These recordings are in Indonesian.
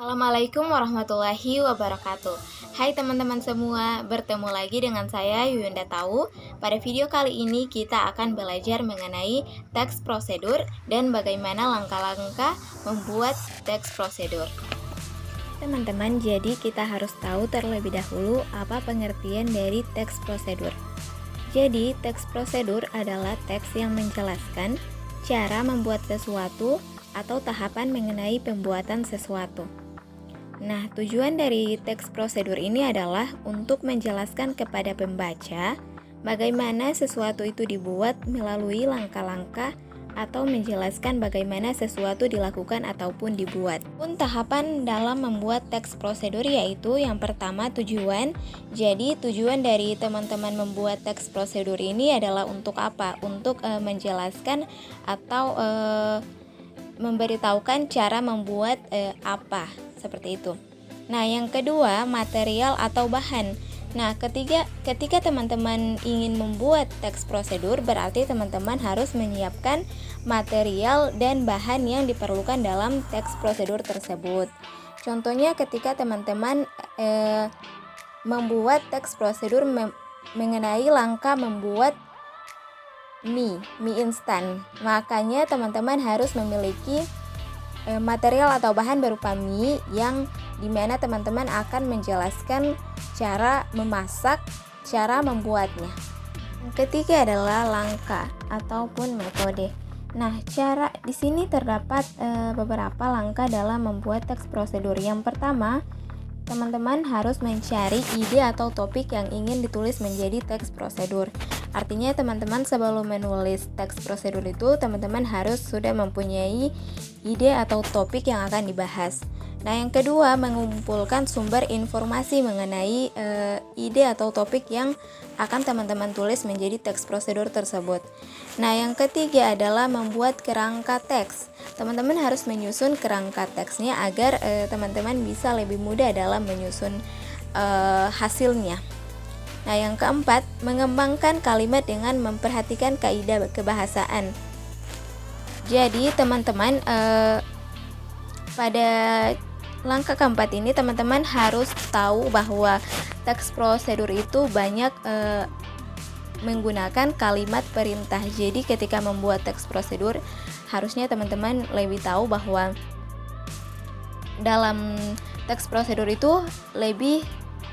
Assalamualaikum warahmatullahi wabarakatuh. Hai teman-teman semua, bertemu lagi dengan saya Yuyunda Tahu. Pada video kali ini kita akan belajar mengenai teks prosedur dan bagaimana langkah-langkah membuat teks prosedur. Teman-teman, jadi kita harus tahu terlebih dahulu apa pengertian dari teks prosedur. Jadi, teks prosedur adalah teks yang menjelaskan cara membuat sesuatu atau tahapan mengenai pembuatan sesuatu. Nah, tujuan dari teks prosedur ini adalah untuk menjelaskan kepada pembaca bagaimana sesuatu itu dibuat melalui langkah-langkah atau menjelaskan bagaimana sesuatu dilakukan ataupun dibuat. Pun tahapan dalam membuat teks prosedur yaitu yang pertama tujuan. Jadi tujuan dari teman-teman membuat teks prosedur ini adalah untuk apa? Untuk menjelaskan atau memberitahukan cara membuat apa, seperti itu. Nah, yang kedua, material atau bahan. Nah, ketika teman-teman ingin membuat teks prosedur, berarti teman-teman harus menyiapkan material dan bahan yang diperlukan dalam teks prosedur tersebut. Contohnya ketika teman-teman membuat teks prosedur mengenai langkah membuat mie instan, makanya teman-teman harus memiliki material atau bahan berupa mie yang dimana teman-teman akan menjelaskan cara memasak, cara membuatnya. Yang ketiga adalah langkah ataupun metode. Nah, cara di sini terdapat beberapa langkah dalam membuat teks prosedur. Yang pertama, teman-teman harus mencari ide atau topik yang ingin ditulis menjadi teks prosedur. Artinya teman-teman sebelum menulis teks prosedur itu teman-teman harus sudah mempunyai ide atau topik yang akan dibahas. Nah, yang kedua, mengumpulkan sumber informasi mengenai ide atau topik yang akan teman-teman tulis menjadi teks prosedur tersebut. Nah, yang ketiga adalah membuat kerangka teks. Teman-teman harus menyusun kerangka teksnya agar teman-teman bisa lebih mudah dalam menyusun hasilnya. Nah, yang keempat, mengembangkan kalimat dengan memperhatikan kaidah kebahasaan. Jadi, teman-teman pada langkah keempat ini teman-teman harus tahu bahwa teks prosedur itu banyak menggunakan kalimat perintah. Jadi ketika membuat teks prosedur harusnya teman-teman lebih tahu bahwa dalam teks prosedur itu lebih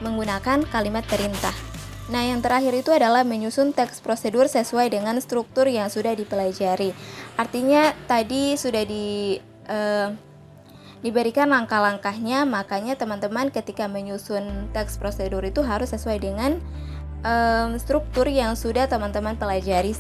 menggunakan kalimat perintah. Nah, yang terakhir itu adalah menyusun teks prosedur sesuai dengan struktur yang sudah dipelajari. Artinya tadi sudah diberikan langkah-langkahnya, makanya teman-teman ketika menyusun teks prosedur itu harus sesuai dengan struktur yang sudah teman-teman pelajari.